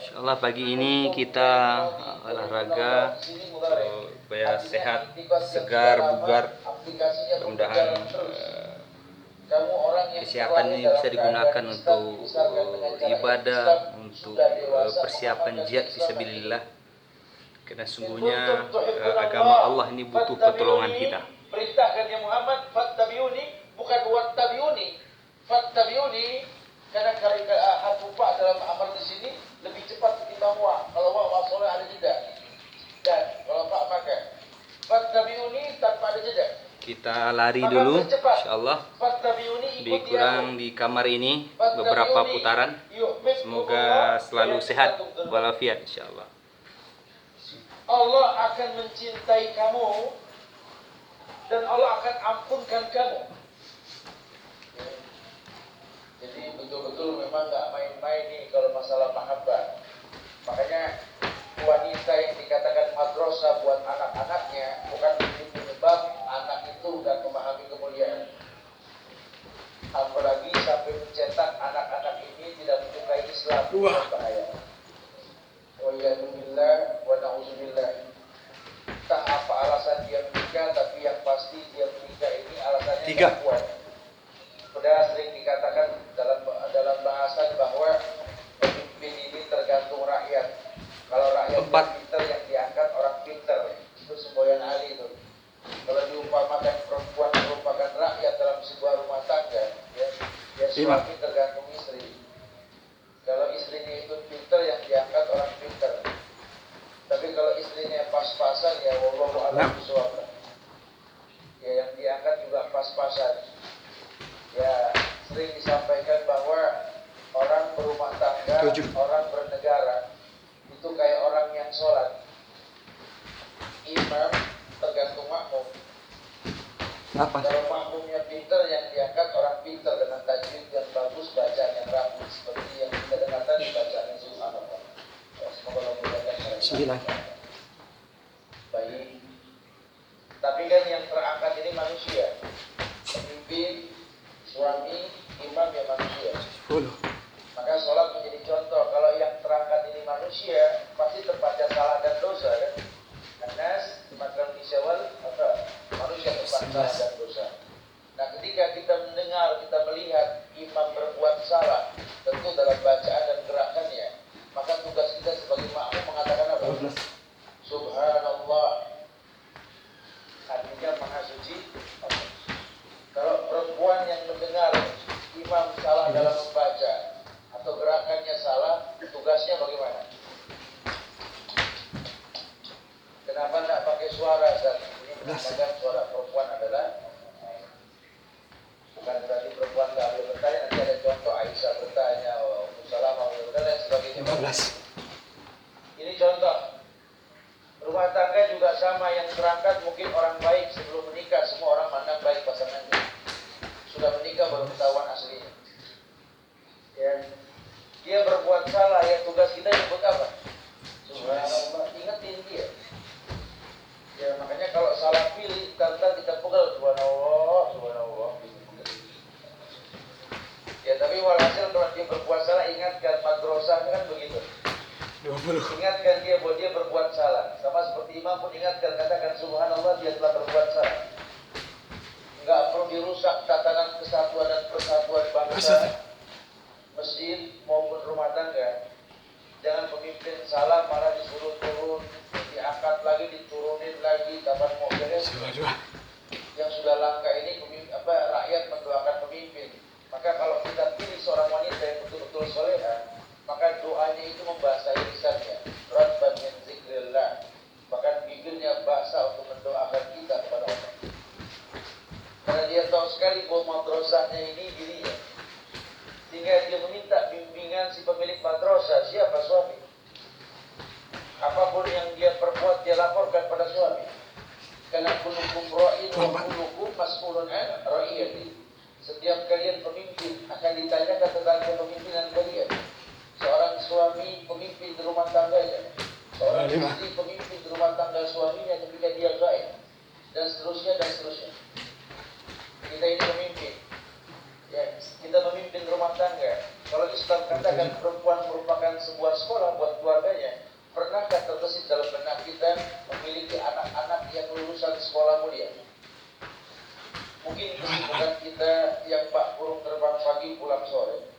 Insyaallah pagi ini kita olahraga supaya sehat, segar, bugar. Mudah-mudahan kesehatan ini bisa digunakan untuk ibadah, untuk persiapan jihad fisabilillah. Karena sungguhnya agama Allah ini butuh pertolongan kita. Perintahkan ya Muhammad, fattabi'uni, bukan wattabi'uni. Fattabi'uni, karena lupa dalam amar di sini lebih cepat ketimbang wa. Kalau wa soleh ada jeda. Dan kalau pak maka fattabi'uni tanpa ada jeda. Kita lari dulu, insyaallah. Lebih kurang di kamar ini beberapa putaran. Semoga selalu sehat walafiat, insyaallah. Allah akan mencintai kamu dan Allah akan ampunkan kamu. Jadi betul-betul memang nggak main-main nih kalau masalah mahabbah. Makanya wanita yang dikatakan madrasah buat anak-anaknya bukan penyebab anak itu nggak memahami kemuliaan. Apalagi sampai mencetak anak-anak ini tidak menyukai Islam. Bahaya. Waliyahumillah wa na'udzubillah. Tak apa alasan dia menikah, tapi yang pasti dia menikah ini alasannya tidak kuat. Sudah sering dikatakan dalam bahasan bahwa pemimpin ini tergantung rakyat. Kalau rakyat pintar yang diangkat orang pintar. Itu semboyan Ali itu. Kalau diumpamakan perempuan merupakan rakyat dalam sebuah rumah tangga, ya suami tergantung istri. Kalau istrinya itu pintar yang diangkat orang pintar. Tapi kalau istrinya pas-pasan ya wallahu a'lam bishawab. Ya yang diangkat juga pas-pasan. Ya sering disampaikan bahwa orang berumah tangga, orang bernegara itu kayak orang yang sholat. Imam tergantung makmum. Kalau makmumnya pintar yang diangkat orang pintar dengan tajwid yang bagus, bacaan yang rapi seperti yang kita dengar tadi bacaan subhanallah. Semoga Allah mudahkan. 9. Baik. Tapi kan yang terangkat ini manusia. Pemimpin, suami, imam ya manusia. 10. Maka sholat menjadi contoh. Kalau yang terangkat ini manusia, pasti terbaca salah dan dosa kan? Anas, makram isyawal, apa? Manusia terbaca salah dan dosa. Nah ketika kita mendengar, kita melihat imam berbuat salah, tentu dalam bacaan dan gerakannya, maka tugas kita sebagai makmum mengatakan apa? Subhanallah. Artinya maha suci. Kalau perempuan yang mendengar imam salah dalam membaca atau gerakannya salah, tugasnya bagaimana? Kenapa tidak pakai suara? Ini menandakan suara perempuan adalah bukan berarti perempuan tidak boleh bertanya. Nanti ada contoh Aisyah bertanya, Salamah bertanya dan sebagainya. 15. Ini contoh. Rumah tangga juga sama, yang terangkat mungkin orang baik sebelum menikah. Semua orang mandang baik pasangannya. Sudah menikah baru ketahuan aslinya. Ya. Dia berbuat salah, ya tugas kita nyebut apa? Subhanallah, ingetin dia. Ya makanya kalau salah pilih, kadang kita pegal subhanallah, subhanallah. Ya tapi walhasil kalau dia berbuat salah, ingatkan madrasahnya kan begitu. 20. Ingatkan dia bahwa dia berbuat salah. Sama seperti imam pun ingatkan, katakan subhanallah dia telah berbuat salah. Enggak perlu dirusak tatanan kesatuan dan persatuan bangsa, masjid maupun rumah tangga. Jangan pemimpin salah malah disuruh turun, diangkat lagi, diturunin lagi, kapan mau beres. Yang sudah langka ini rakyat mendoakan pemimpin. Maka kalau kita pilih seorang wanita yang betul-betul soleha, maka doanya itu membasahi lisannya. Rabban min zikrillah. Bahkan bibirnya basah untuk mendoakan kita kepada Allah. Karena dia tahu sekali bahwa madrasahnya ini dirinya. Sehingga dia meminta bimbingan si pemilik madrasah. Siapa? Suami. Apapun yang dia perbuat, dia laporkan pada suami. Karena kullukum ra'in wa kullukum mas'ulun an ra'iyati. Setiap kalian pemimpin akan ditanyakan tentang kepemimpinan kalian. Seorang suami pemimpin di rumah tangganya, seorang istri pemimpin di rumah tangga suaminya ketika dia gaib, dan seterusnya dan seterusnya. Kita ini pemimpin, ya, kita memimpin rumah tangga. Kalau Islam katakan perempuan perempuan merupakan sebuah sekolah buat keluarganya. Pernahkah terbesit dalam benak kita memiliki anak-anak yang lulusan sekolah mulia? Mungkin kesibukan kita yang Pak Burung terbang pagi pulang sore.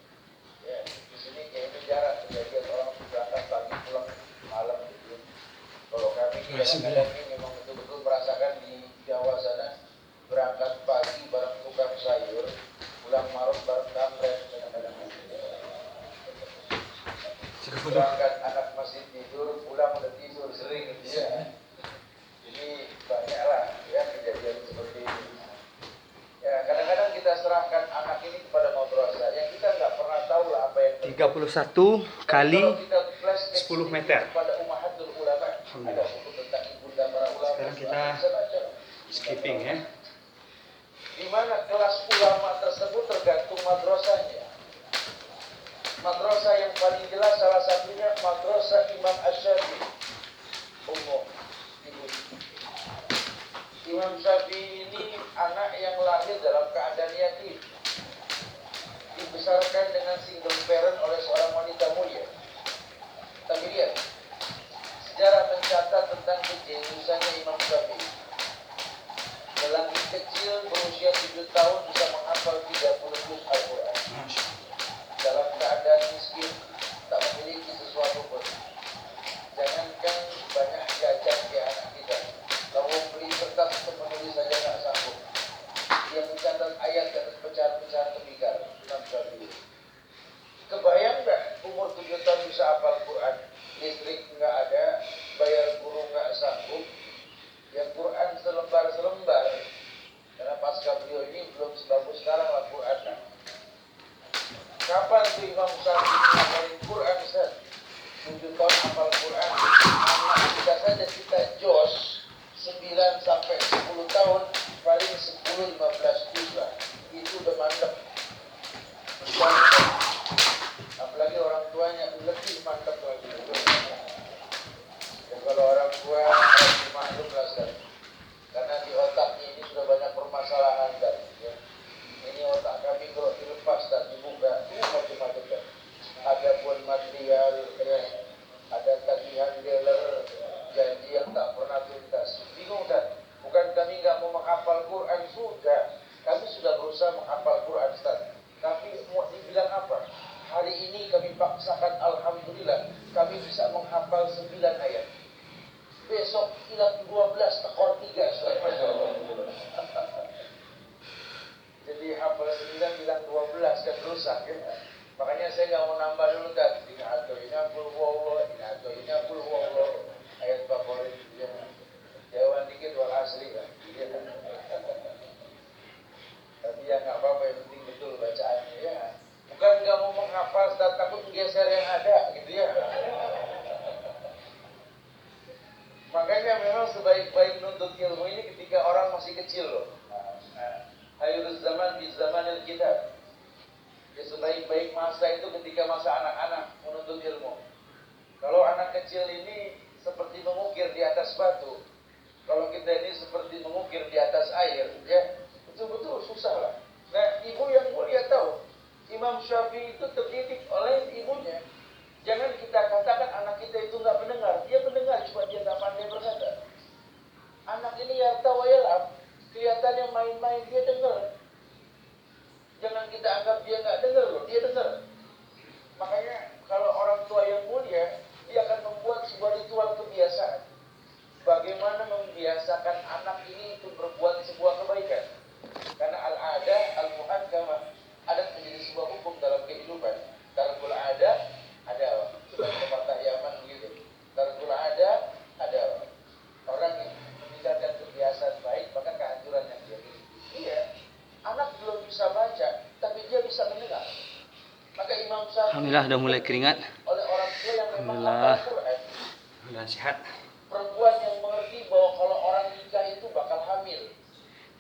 Ya, di sini kayaknya jarang kejadian orang berangkat pagi pulang malam gitu. Kalau kami kadang-kadang ini memang betul-betul merasakan di Jawa sana, berangkat pagi bareng tukang sayur, pulang malam bareng kampret kadang-kadang. Berangkat anak masih tidur, pulang udah tidur sering gitu ya. Ini banyaklah ya kejadian seperti ini. Ya, kadang-kadang kita serahkan anak ini kepada madrasah yang kita nggak pernah tahu lah apa yang 31 kali kalau kita 10 meter. pada Ummahatul Ulama, ada buku tentang ibunda para ulama. Sekarang kita skipping ya. Di mana kelas ulama tersebut tergantung madrasahnya. Madrasah yang paling jelas salah satunya madrasah Imam Asy-Syafi'i. Umum. Imam Syafi'i ini anak yang lahir dalam keadaan yatim, dibesarkan dengan single parent oleh seorang wanita mulia. Tapi lihat, sejarah mencatat tentang kejeniusannya Imam Syafi'i. Dalam kecil berusia 7 tahun bisa menghafal 30 juz Al-Quran. Dalam keadaan miskin, tak memiliki sesuatu pun. Jangankan banyak jajan ke anak kita, kalau beli kertas untuk menulis saja nggak sanggup. Dia mencatat ayat dan pecahan-pecahan tembikar Imam Syafi'i. Kebayang nggak umur 7 tahun bisa hafal Quran? Listrik nggak ada, bayar guru nggak sanggup. Yang Quran selembar-selembar. Karena pasca beliau ini belum sebagus sekarang lah Quran. Kapan tuh Imam Syafi'i hafalin Quran, Ustaz? 7 tahun hafal Quran. Anak kita saja kita jos 9 sampai 10 tahun paling 10-15 juz lah. Itu udah mantap. Apalagi orang tuanya lebih mantap lagi. Dan kalau orang tua harus maklum lah Ustaz. Karena di otaknya ini sudah banyak permasalahan kan. Ya. Ini otak kami kalau dilepas dan dibuka, ini macam-macam kan. Ada buat material, ya. Ada tagihan dealer, janji yang tak pernah tuntas. Bingung kan? Bukan kami nggak mau menghafal Quran, sudah. Kami sudah berusaha menghafal Quran, Ustaz. Tapi mau dibilang apa? Hari ini kami paksakan, alhamdulillah, kami bisa menghafal 9 ayat. Besok hilang 12, tekor 3, Ustaz. Masya Allah. Jadi hafal 9 bilang 12 kan rusak ya. Makanya saya nggak mau nambah dulu kan. Ina'atoina kul huwallah, ina'atoina kul huwallah. Ayat favorit ya. Jauhan dikit wal asri kan. Ya. Tapi ya nggak apa-apa, yang penting betul bacaannya ya. Bukan nggak mau menghafal, takut menggeser yang ada gitu ya. Makanya memang sebaik-baik nuntut ilmu ini ketika orang masih kecil loh. Hayrul zaman di zamanil kitab. Ya, sebaik-baik masa itu ketika masa anak-anak menuntut ilmu. Kalau anak kecil ini seperti mengukir di atas batu. Kalau kita ini seperti mengukir di atas air, ya betul-betul susah lah. Nah, ibu yang mulia tahu, Imam Syafi'i itu terdidik oleh ibunya. Jangan kita katakan anak kita itu nggak mendengar. Dia mendengar, cuma dia nggak pandai berkata. Anak ini ya tahu ya, kelihatannya main-main, dia dengar. Jangan kita anggap dia nggak dengar loh, dia dengar. Makanya kalau orang tua yang mulia, dia akan membuat sebuah ritual kebiasaan. Bagaimana membiasakan anak ini untuk berbuat sebuah kebaikan. Karena al-ada, al-muhakkamah, adat menjadi sebuah hukum dalam kehidupan. Tarkul ada apa? Sebagai pepatah Yaman begitu. Tarkul ada apa? Orang yang meninggalkan kebiasaan baik, maka kehancuran yang dia miliki. Iya, anak belum bisa baca, tapi dia bisa mendengar. Maka Imam Syafi'i Alhamdulillah udah mulai keringat. oleh orang tua yang memang Alhamdulillah. hafal Quran. Mudah sehat. Perempuan yang mengerti bahwa kalau orang nikah itu bakal hamil.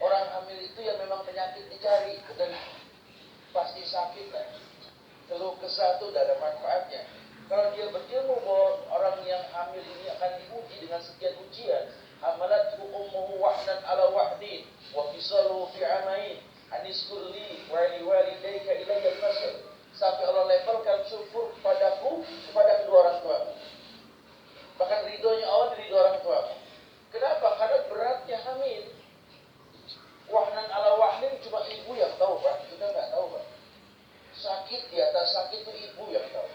Orang hamil itu yang memang penyakit dicari dan pasti sakit lah. Keluh kesah itu tidak ada manfaatnya. Kalau dia berilmu bahwa orang yang hamil ini akan diuji dengan sekian ujian, hamalat ummuhu wahnan ala wahdin wa fisaluhu fi amain aniskur li wa li walidayka ilayya al-masir. Sampai Allah levelkan syukur padaku tahun.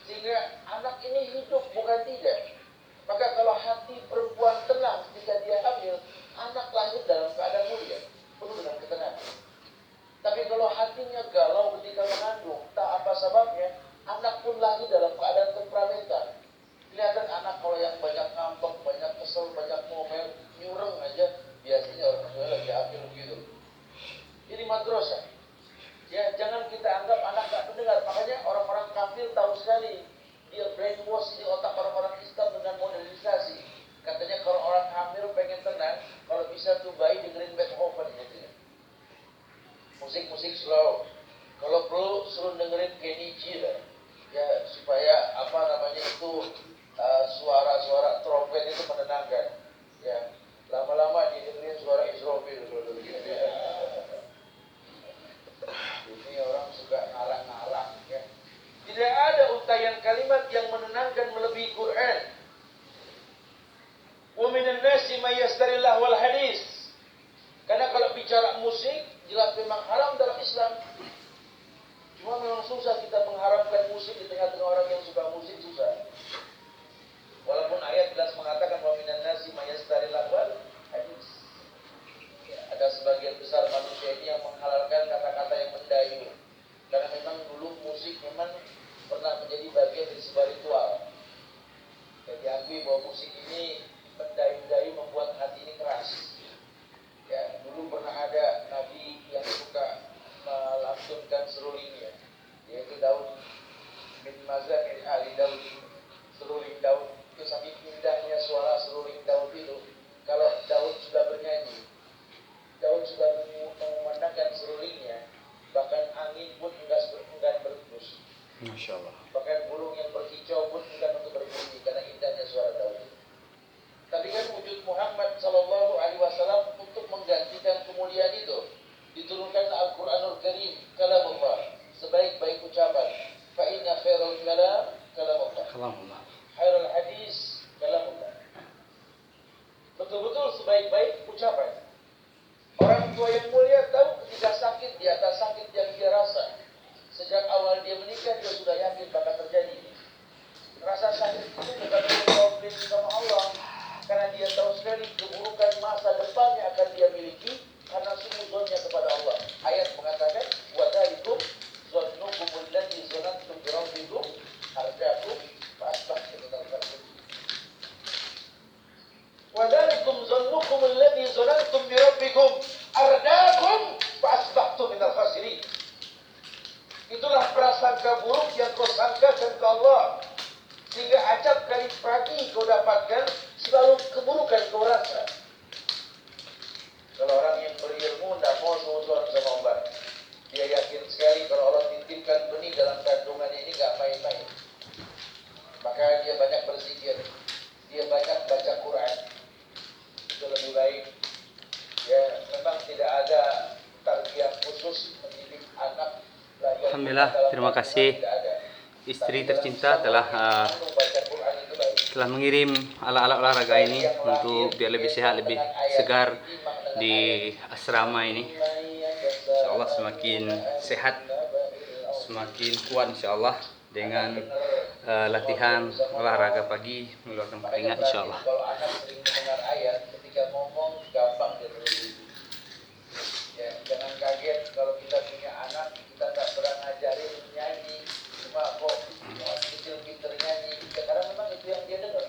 Sehingga anak ini hidup, bukan tidak. Maka kalau hati perempuan tenang ketika dia hamil, anak lahir dalam keadaan mulia, penuh dengan ketenangan. Tapi kalau hatinya galau ketika mengandung, tak apa sebabnya, anak pun lahir dalam keadaan temperamental. Kelihatan anak kalau yang banyak ngambek, banyak kesel, banyak ngomel, nyureng aja, biasanya orang tua lagi hamil begitu. Ini madrasah. Ya, jangan kita anggap anak tak mendengar. Makanya orang-orang kafir tahu sekali. Dia brainwash di otak orang-orang Islam dengan modernisasi. Katanya kalau orang hamil pengen tenang, kalau bisa tuh bayi dengerin Beethoven gitu. Musik-musik slow. Kalau perlu suruh dengerin Kenny G lah. Ya, supaya apa namanya itu suara-suara trompet itu menenangkan. Ya, lama-lama dia dengerin suara Israfil gitu ya. Ini orang suka ngarang-ngarang ya. Tidak ada untayan kalimat yang menenangkan melebihi Quran. Wa minan nasi may yashtari lahwal hadis. Karena kalau bicara musik jelas memang haram dalam Islam. Cuma memang susah kita mengharamkan musik di tengah-tengah orang yang suka musik, susah. Walaupun ayat jelas mengatakan wa minan nasi may yashtari lahwal hadis. Ya, ada sebagian besar manusia ini yang menghalalkan kata-kata yang mendayu. Karena memang dulu musik memang pernah menjadi bagian dari sebuah ritual. Jadi diakui bahwa musik ini mendayu-dayu membuat hati ini keras. Ya, dulu pernah ada nabi yang suka melantunkan serulingnya, yaitu Daud bin Mazan Ali Daud, seruling Daud. Itu saking indahnya suara seruling Daud itu. Kalau Daud sudah bernyanyi, Daud sudah memandangkan serulingnya, bahkan angin pun enggan berhembus. Masya Allah. Bahkan burung yang berkicau pun enggan untuk berbunyi karena indahnya suara Daud. Tapi kan wujud Muhammad Sallallahu Alaihi Wasallam untuk menggantikan kemuliaan itu, diturunkan Al-Quranul Karim, kalamullah, sebaik-baik ucapan. Fa inna khairul kalam kalamullah. Kalamullah. Khairul hadis kalamullah. Betul-betul sebaik-baik ucapan. Orang tua yang mulia tahu ketika sakit, di atas sakit yang dia rasa. Sejak awal dia menikah, dia sudah yakin bakal terjadi. Rasa sakit itu bukan problem sama Allah. Karena dia tahu sekali keburukan masa depannya akan dia miliki karena sungguh-sungguhnya kepada Allah. Ayat mengatakan, وَذَلِكُمْ ظَنُّكُمُ الَّذِي ظَنَنْتُمْ بِرَبِّكُمْ أَرْدَاكُمْ فَأَصْبَحْتُمْ مِنَ الْخَاسِرِينَ. وَذَلِكُمْ ظَنُّكُمُ الَّذِي ظَنَنْتُمْ بِرَبِّكُمْ أَرْدَاكُمْ فَأَصْبَحْتُمْ مِنَ الْخَاسِرِينَ. Itulah prasangka buruk yang kau sangkakan ke Allah, sehingga acap kali pagi kau dapatkan selalu keburukan kau rasa. Kalau orang yang berilmu tidak mau seuzon sama Allah, dia yakin sekali kalau Allah titipkan benih dalam kandungannya ini nggak main-main. Maka dia banyak berzikir, dia banyak baca Quran. Itu lebih baik. Ya, memang tidak ada tarbiyah khusus mendidik anak. Alhamdulillah, terima kasih istri tercinta telah mengirim alat-alat olahraga ini untuk biar lebih sehat, lebih segar di asrama ini. Insyaallah semakin sehat, semakin kuat insyaallah dengan latihan olahraga pagi mengeluarkan keringat insyaallah. Kalau anak sering mendengar ayat ketika ngomong gampang dia berbunyi. Ya, jangan kaget kalau kita punya anak, kita tak pernah ngajarin nyanyi, cuma kok kecil pinter nyanyi, ya, karena memang itu yang dia dengar.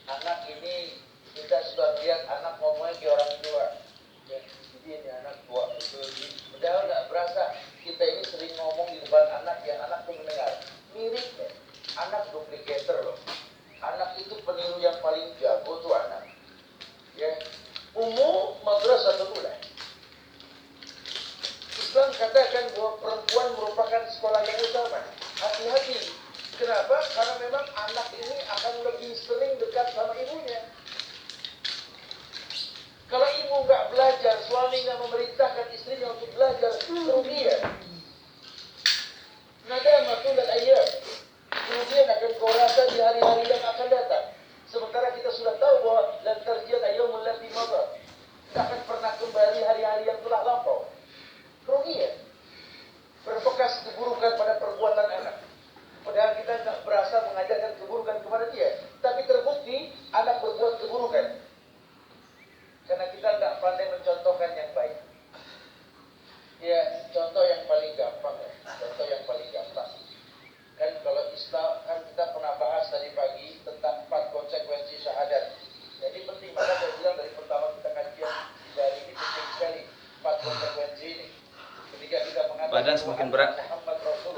Anak ini kita sudah lihat anak ngomongnya kayak orang tua, ya, jadi ini anak tua betul. Padahal nggak berasa kita ini sering ngomong di depan anak yang anak tuh mendengar. Mirip ya, anak duplicator loh. Anak itu peniru yang paling jago tuh anak. Ya,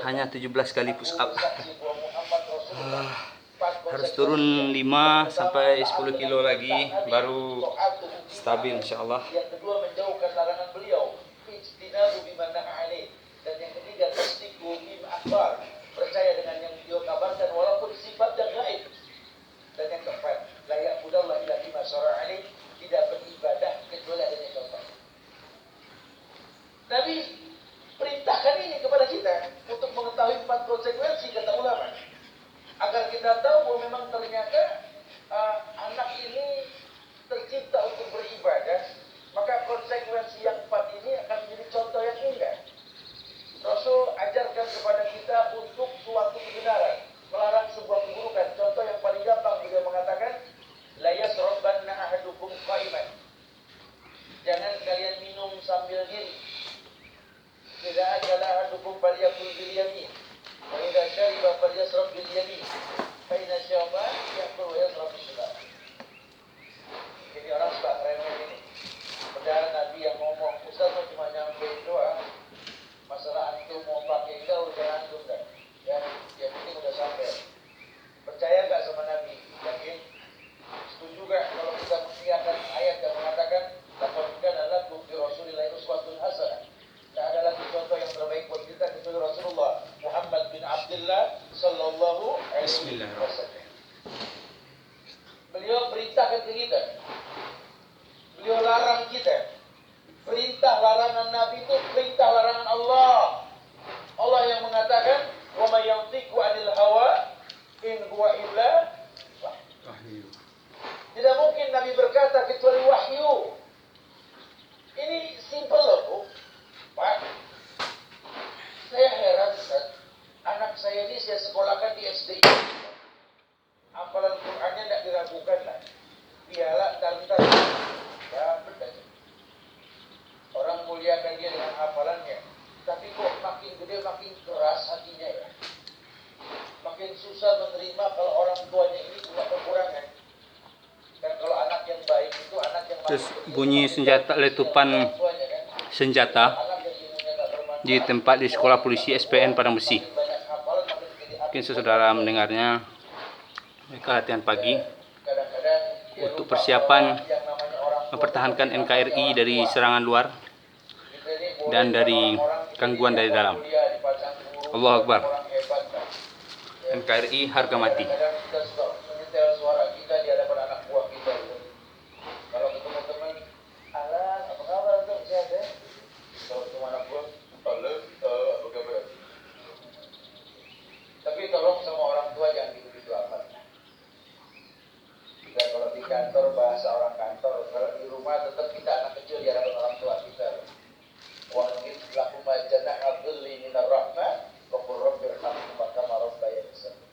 hanya 17 kali push up. Bersaksi bahwa Muhammad Rasulullah. Harus turun 5 sampai 10 kilo lagi baru stabil insyaallah. Yang kedua, menjauhkan larangan beliau, ijtinabu bima nahaa alaih. Dan yang ketiga, tasdiqu bima akhbar, percaya dengan yang beliau kabarkan walaupun sifatnya gaib. Dan yang keempat, la ya'budallah illa bima syara'a alaih, tidak beribadah kecuali adanya contoh. Nabi perintahkan ini kepada kita untuk mengetahui 4 konsekuensi, kata ulama, agar kita tahu bahwa memang ternyata anak ini tercipta untuk beribadah, maka konsekuensi yang 4 ini akan menjadi contoh yang indah. Rasul ajarkan kepada kita untuk suatu kebenaran, melarang sebuah keburukan. Contoh yang paling gampang, beliau mengatakan, la yasrabanna ahadukum qa'iman. Jangan kalian minum sambil diri. Idza akala ahadukum falyakul bil yamin. Wa idza syariba falyasrab bil yamin. Fa inna syaitan yaqulu yasrab bil shimal. Jadi orang suka remeh ini. Padahal Nabi yang ngomong, Ustaz cuma nyampein doang. Masalah antum mau pakai enggak urusan antum dah. Ya, yang penting udah sampai. Percaya enggak sama Nabi? Yakin? Setuju enggak kalau kita mengiyakan ayat yang mengatakan laqad kana lakum fi Rasulillahi uswatun hasanah. Tak ada lagi contoh yang terbaik buat kita kecuali Rasulullah Muhammad bin Abdullah sallallahu alaihi wasallam. Beliau perintahkan ke kita. Beliau larang kita. Perintah larangan Nabi itu perintah larangan Allah. Allah yang mengatakan, "Wa may yantiqu 'anil hawa in huwa illa wahyu." Tidak mungkin Nabi berkata kecuali wahyu. Ini simple loh, Bu. Pak, saya heran, Ustaz. Anak saya ini saya sekolahkan di SD. Hafalan Qur'annya tidak diragukan lah. Piala tantar. Ya, benar. Orang muliakan dia dengan hafalannya. Tapi kok makin gede makin keras hatinya ya. Makin susah menerima kalau orang tuanya ini punya kekurangan. Dan kalau anak yang baik itu anak yang Terus bunyi senjata letupan senjata di tempat di sekolah polisi SPN Padang Besi. Mungkin saudara mendengarnya. Mereka latihan pagi untuk persiapan mempertahankan NKRI dari serangan luar dan dari gangguan dari dalam. Allahu Akbar. NKRI harga mati. Tapi tolong sama orang tua jangan gitu-gitu amat. Kita kalau di kantor bahasa orang kantor, kalau di rumah tetap kita anak kecil di hadapan orang tua kita. Wa in lakum janaha dhilli minar rahmah wa qur rabbi irhamhuma kama rabbayani shaghira.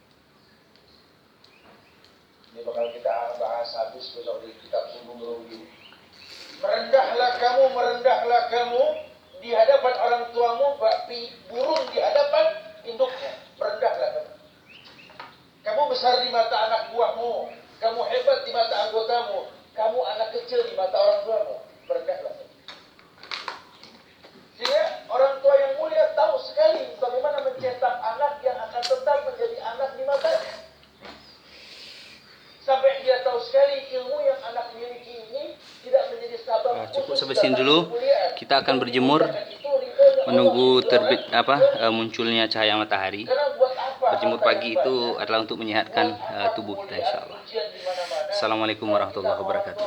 Ini bakal kita bahas habis besok di kitab Sungguh Merugi. Merendahlah kamu di hadapan orang tuamu, burung di hadapan induknya. Merendahlah kamu. Kamu besar di mata anak buahmu, kamu hebat di mata anggotamu, kamu anak kecil di mata orang tuamu. Merendahlah kamu. Sehingga orang tua yang mulia tahu sekali bagaimana mencetak anak yang akan tetap menjadi anak di matanya. Sampai dia tahu sekali ilmu yang anak miliki ini tidak menjadi sabab. Cukup sampai sini dulu. Kita akan berjemur menunggu terbit munculnya cahaya matahari. Berjemur pagi itu adalah untuk menyehatkan tubuh kita insyaallah. Assalamualaikum warahmatullahi wabarakatuh.